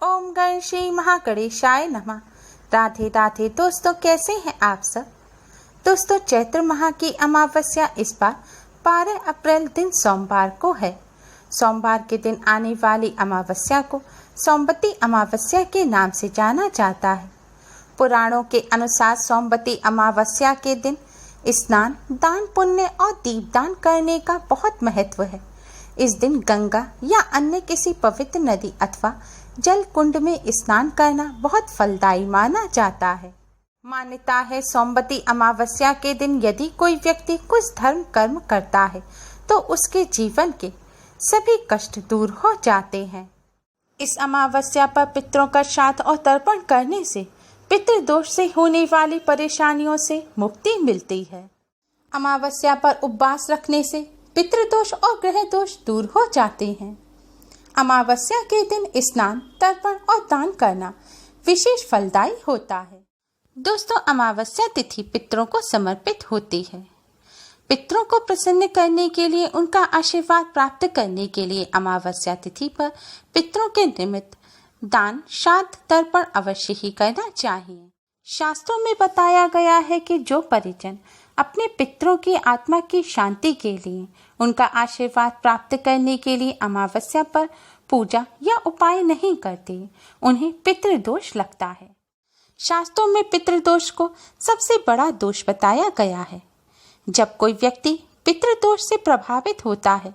ओम गण श्री महागणेशाय नमः। राधे राधे दोस्तों, कैसे हैं आप सब। दोस्तों, चैत्र माह की अमावस्या इस बार 12 अप्रैल दिन सोमवार को है। सोमवार के दिन आने वाली अमावस्या को सोमवती अमावस्या के नाम से जाना जाता है। पुराणों के अनुसार सोमवती अमावस्या के दिन स्नान, दान पुण्य और दीपदान करने का बहुत महत्व है। इस दिन गंगा या अन्य किसी पवित्र नदी अथवा जल कुंड में स्नान करना बहुत फलदायी माना जाता है। मान्यता है सोमवती अमावस्या के दिन यदि कोई व्यक्ति कुछ धर्म कर्म करता है तो उसके जीवन के सभी कष्ट दूर हो जाते हैं। इस अमावस्या पर पितरों का श्राद्ध और तर्पण करने से पितृदोष से होने वाली परेशानियों से मुक्ति मिलती है। अमावस्या पर उपवास रखने से पितृदोष और ग्रह दोष दूर हो जाते हैं। अमावस्या के दिन स्नान, तर्पण और दान करना विशेष फलदायी होता है। दोस्तों, अमावस्या तिथि पितरों को समर्पित होती है। पितरों को प्रसन्न करने के लिए, उनका आशीर्वाद प्राप्त करने के लिए अमावस्या तिथि पर पितरों के निमित्त दान, श्राद्ध, तर्पण अवश्य ही करना चाहिए। शास्त्रों में बताया गया है कि जो परिजन अपने पितरों की आत्मा की शांति के लिए, उनका आशीर्वाद प्राप्त करने के लिए अमावस्या पर पूजा या उपाय नहीं करते, उन्हें पितृदोष लगता है। शास्त्रों में पितृदोष को सबसे बड़ा दोष बताया गया है। जब कोई व्यक्ति पितृदोष से प्रभावित होता है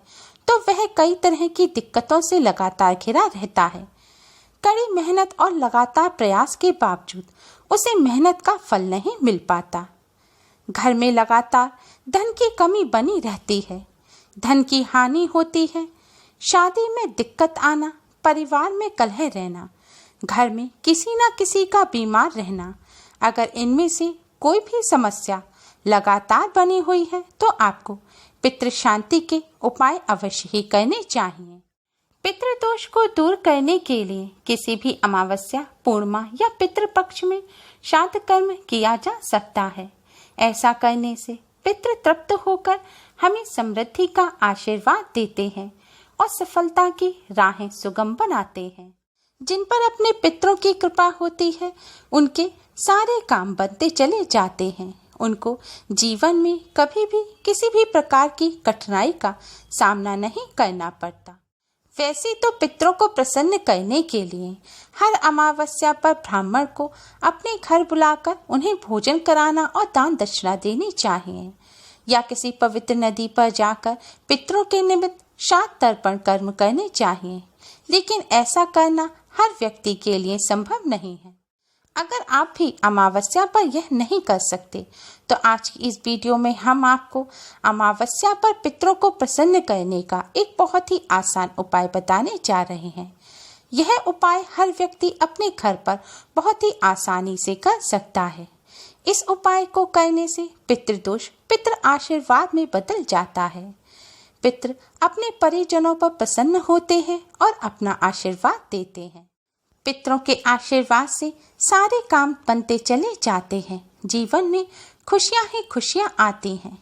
तो वह कई तरह की दिक्कतों से लगातार घिरा रहता है। कड़ी मेहनत और लगातार प्रयास के बावजूद उसे मेहनत का फल नहीं मिल पाता। घर में लगातार धन की कमी बनी रहती है, धन की हानि होती है, शादी में दिक्कत आना, परिवार में कलह रहना, घर में किसी न किसी का बीमार रहना। अगर इनमें से कोई भी समस्या लगातार बनी हुई है तो आपको पितृ शांति के उपाय अवश्य ही करने चाहिए। पितृदोष को दूर करने के लिए किसी भी अमावस्या, पूर्णिमा या पितृपक्ष में श्राद्ध कर्म किया जा सकता है। ऐसा करने से पितृ तृप्त होकर हमें समृद्धि का आशीर्वाद देते हैं और सफलता की राहें सुगम बनाते हैं। जिन पर अपने पितरों की कृपा होती है उनके सारे काम बनते चले जाते हैं। उनको जीवन में कभी भी किसी भी प्रकार की कठिनाई का सामना नहीं करना पड़ता। वैसे तो पितरों को प्रसन्न करने के लिए हर अमावस्या पर ब्राह्मण को अपने घर बुलाकर उन्हें भोजन कराना और दान दक्षिणा देनी चाहिए, या किसी पवित्र नदी पर जाकर पितरों के निमित्त श्राद्ध तर्पण कर्म करने चाहिए। लेकिन ऐसा करना हर व्यक्ति के लिए संभव नहीं है। अगर आप भी अमावस्या पर यह नहीं कर सकते तो आज की इस वीडियो में हम आपको अमावस्या पर पितरों को प्रसन्न करने का एक बहुत ही आसान उपाय बताने जा रहे हैं। यह उपाय हर व्यक्ति अपने घर पर बहुत ही आसानी से कर सकता है। इस उपाय को करने से पितृदोष पितृ आशीर्वाद में बदल जाता है। पितृ अपने परिजनों पर प्रसन्न होते हैं और अपना आशीर्वाद देते हैं। पितरों के आशीर्वाद से सारे काम बनते चले जाते हैं। जीवन में खुशियां ही खुशियां आती हैं।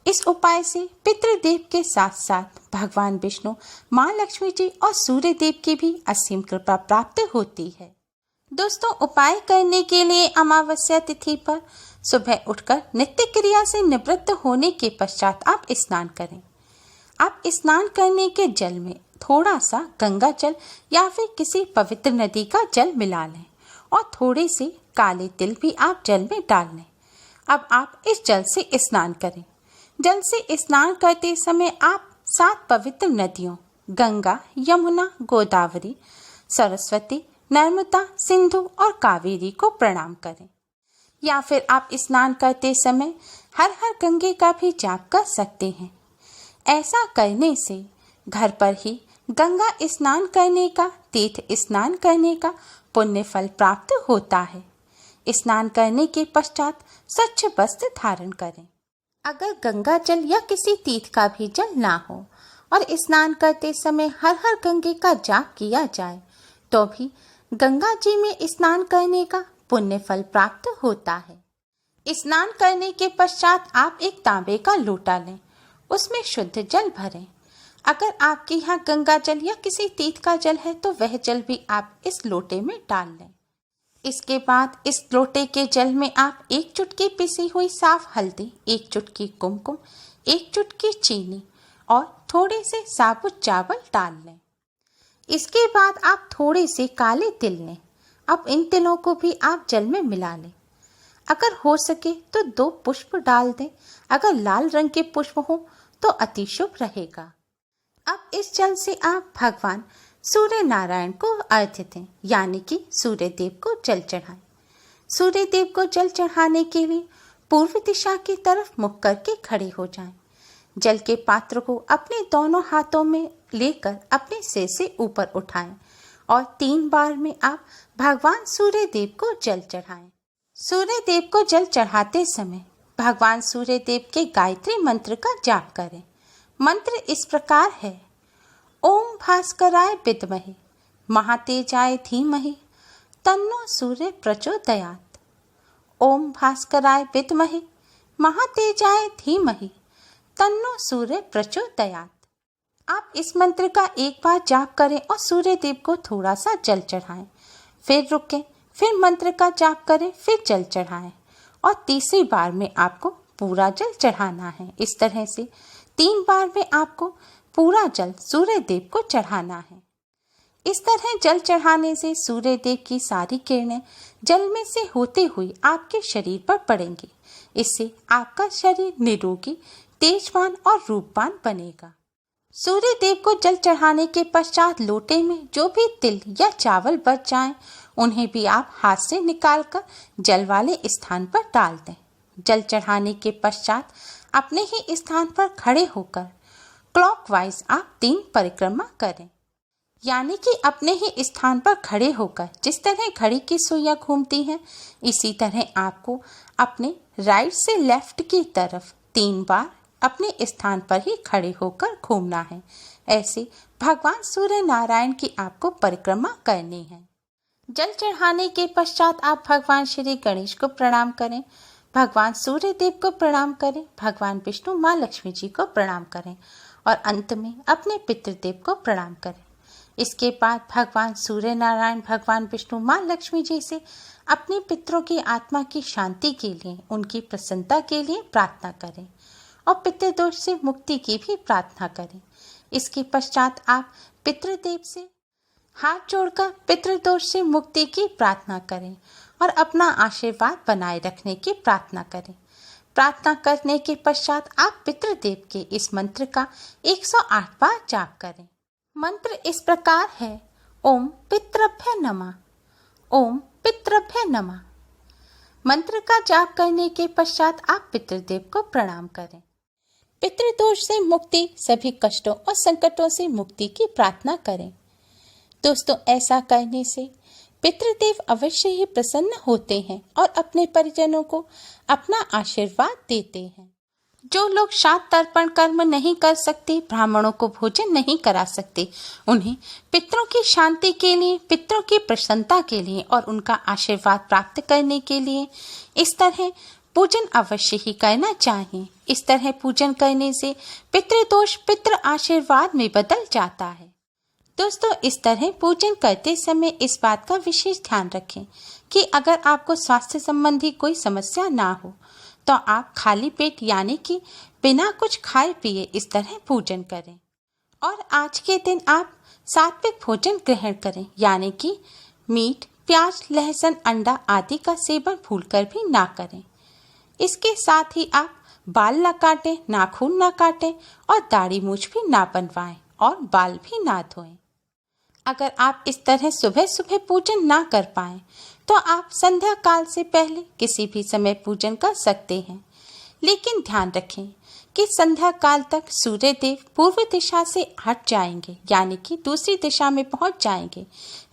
इस उपाय से पितृदेव के साथ साथ भगवान विष्णु, माँ लक्ष्मी जी और सूर्य देव की भी असीम कृपा प्राप्त होती है। दोस्तों, उपाय करने के लिए अमावस्या तिथि पर सुबह उठकर नित्य क्रिया से निवृत्त होने के पश्चात आप स्नान करें। आप स्नान करने के जल में थोड़ा सा गंगा जल या फिर किसी पवित्र नदी का जल मिला लें और थोड़े से काले तिल भी आप जल में डाल लें। अब आप इस जल से स्नान करें। जल से स्नान करते समय आप 7 पवित्र नदियों गंगा, यमुना, गोदावरी, सरस्वती, नर्मदा, सिंधु और कावेरी को प्रणाम करें। या फिर आप स्नान करते समय हर हर गंगे का भी जाप कर सकते हैं। ऐसा करने से घर पर ही गंगा स्नान करने का, तीर्थ स्नान करने का पुण्य फल प्राप्त होता है। स्नान करने के पश्चात स्वच्छ वस्त्र धारण करें। अगर गंगा जल या किसी तीर्थ का भी जल ना हो और स्नान करते समय हर हर गंगे का जाप किया जाए तो भी गंगा जी में स्नान करने का पुण्य फल प्राप्त होता है। स्नान करने के पश्चात आप एक तांबे का लोटा लें, उसमें शुद्ध जल भरें। अगर आपके यहाँ गंगा जल या किसी तीर्थ का जल है तो वह जल भी आप इस लोटे में डाल लें। इसके बाद इस लोटे के जल में आप 1 चुटकी पिसी हुई साफ हल्दी, 1 चुटकी कुमकुम, 1 चुटकी चीनी और थोड़े से साबुत चावल डाल लें। इसके बाद आप थोड़े से काले तिल लें। अब इन तिलों को भी आप जल में मिला लें। अगर हो सके तो 2 पुष्प डाल दें। अगर लाल रंग के पुष्प हो तो अति शुभ रहेगा। अब इस जल से आप भगवान सूर्य नारायण को अर्घ्य दें, यानी कि सूर्य देव को जल चढ़ाएं। सूर्य देव को जल चढ़ाने के लिए पूर्व दिशा की तरफ मुख करके खड़े हो जाएं। जल के पात्र को अपने दोनों हाथों में लेकर अपने सिर से ऊपर उठाएं और 3 बार में आप भगवान सूर्य देव को जल चढ़ाएं। सूर्य देव को जल चढ़ाते समय भगवान सूर्य देव के गायत्री मंत्र का जाप करें। मंत्र इस प्रकार है: ओम भास्कराय विद्महे महातेजाय धीमहि तन्नो सूर्य प्रचोदयात्। ओम भास्कराय विद्महे महातेजाय धीमहि तन्नो सूर्य प्रचोदयात्। आप इस मंत्र का एक बार जाप करें और सूर्य देव को थोड़ा सा जल चढ़ाएं, फिर रुकें, फिर मंत्र का जाप करें, फिर जल चढ़ाएं और तीसरी बार में आपको पूरा जल चढ़ाना है। इस तरह से 3 बार में आपको पूरा जल सूर्य देव को चढ़ाना है। इस तरह जल चढ़ाने से सूर्य देव की सारी किरणें जल में से होते हुए आपके शरीर पर पड़ेंगी। इससे आपका शरीर निरोगी, तेजवान और रूपवान बनेगा। सूर्य देव को जल चढ़ाने के पश्चात लोटे में जो भी तिल या चावल बच जाएं, उन्हें भी आप हाथ से निकालकर जल वाले स्थान पर डाल दें। जल चढ़ाने के पश्चात अपने ही स्थान पर खड़े होकर क्लॉकवाइज आप 3 परिक्रमा करें, यानी कि अपने ही स्थान पर खड़े होकर जिस तरह घड़ी की सुइयां घूमती हैं, इसी तरह आपको अपने राइट से लेफ्ट की तरफ 3 बार अपने स्थान पर ही खड़े होकर घूमना है। ऐसे भगवान सूर्य नारायण की आपको परिक्रमा करनी है। जल चढ़ाने के पश्चात आप भगवान श्री गणेश को प्रणाम करें, भगवान सूर्य देव को प्रणाम करें, भगवान विष्णु, माँ लक्ष्मी जी को प्रणाम करें और अंत में अपने पितृदेव को प्रणाम करें। इसके बाद भगवान सूर्य नारायण, भगवान विष्णु, माँ लक्ष्मी जी से अपने पितरों की आत्मा की शांति के लिए, उनकी प्रसन्नता के लिए प्रार्थना करें और पितृदोष से मुक्ति की भी प्रार्थना करें। इसके पश्चात आप पितृदेव से हाथ जोड़कर पितृदोष से मुक्ति की प्रार्थना करें और अपना आशीर्वाद बनाए रखने की प्रार्थना करें। प्रार्थना करने के पश्चात आप पितृदेव के इस मंत्र का 108 बार जाप करें। मंत्र इस प्रकार है: ओम पितृभ्य नमः, ओम पितृभ्य नमः। मंत्र का जाप करने के पश्चात आप पितृदेव को प्रणाम करें। पितृदोष से मुक्ति, सभी कष्टों और संकटों से मुक्ति की प्रार्थना करें। दोस्तों, ऐसा करने से पितृदेव अवश्य ही प्रसन्न होते हैं और अपने परिजनों को अपना आशीर्वाद देते हैं। जो लोग श्राद्ध तर्पण कर्म नहीं कर सकते, ब्राह्मणों को भोजन नहीं करा सकते, उन्हें पितरों की शांति के लिए, पितरों की प्रसन्नता के लिए और उनका आशीर्वाद प्राप्त करने के लिए इस तरह पूजन अवश्य ही करना चाहिए। इस तरह पूजन करने से पितृदोष पितृ आशीर्वाद में बदल जाता है। दोस्तों, इस तरह पूजन करते समय इस बात का विशेष ध्यान रखें कि अगर आपको स्वास्थ्य संबंधी कोई समस्या ना हो तो आप खाली पेट, यानी कि बिना कुछ खाए पिए इस तरह पूजन करें। और आज के दिन आप सात्विक भोजन ग्रहण करें, यानी कि मीट, प्याज, लहसुन, अंडा आदि का सेवन भूलकर भी ना करें। इसके साथ ही आप बाल ना काटें, नाखून ना काटें और दाढ़ी मूछ भी ना बनवाएं और बाल भी ना धोएं। अगर आप इस तरह सुबह सुबह पूजन ना कर पाएं तो आप संध्या काल से पहले किसी भी समय पूजन कर सकते हैं, लेकिन ध्यान रखें कि संध्या काल तक सूर्य देव पूर्व दिशा से हट जाएंगे, यानी कि दूसरी दिशा में पहुंच जाएंगे।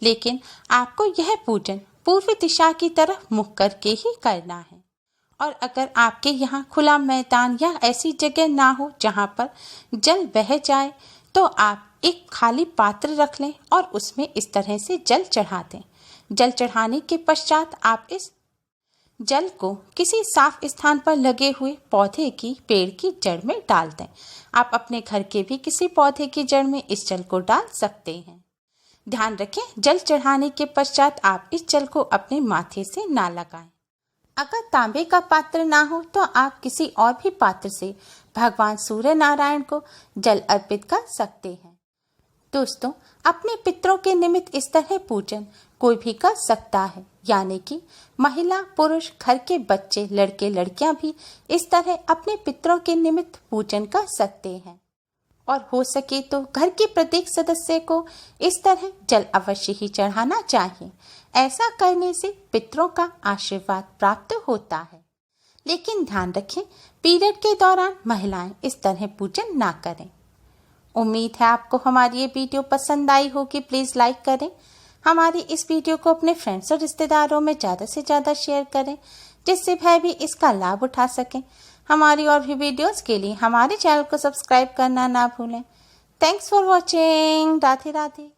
लेकिन आपको यह पूजन पूर्व दिशा की तरफ मुख करके ही करना है। और अगर आपके यहाँ खुला मैदान या ऐसी जगह ना हो जहाँ पर जल बह जाए, तो आप एक खाली पात्र रख लें और उसमें इस तरह से जल चढ़ा दें। जल चढ़ाने के पश्चात आप इस जल को किसी साफ स्थान पर लगे हुए पौधे की पेड़ की जड़ में डाल दें। आप अपने घर के भी किसी पौधे की जड़ में इस जल को डाल सकते हैं। ध्यान रखें, जल चढ़ाने के पश्चात आप इस जल को अपने माथे से ना लगाएं। अगर तांबे का पात्र ना हो तो आप किसी और भी पात्र से भगवान सूर्य नारायण को जल अर्पित कर सकते हैं। दोस्तों, अपने पितरों के निमित्त इस तरह पूजन कोई भी कर सकता है, यानी कि महिला, पुरुष, घर के बच्चे, लड़के लड़कियां भी इस तरह अपने पितरों के निमित्त पूजन कर सकते हैं। और हो सके तो घर के प्रत्येक सदस्य को इस तरह जल अवश्य ही चढ़ाना चाहिए। ऐसा करने से पितरों का आशीर्वाद प्राप्त होता है। लेकिन ध्यान रखें, पीरियड के दौरान महिलाएं इस तरह पूजन ना करें। उम्मीद है आपको हमारी ये वीडियो पसंद आई होगी। प्लीज़ लाइक करें। हमारी इस वीडियो को अपने फ्रेंड्स और रिश्तेदारों में ज़्यादा से ज़्यादा शेयर करें, जिससे वह भी इसका लाभ उठा सकें। हमारी और भी वीडियोस के लिए हमारे चैनल को सब्सक्राइब करना ना भूलें। Thanks for watching. Radhe Radhe.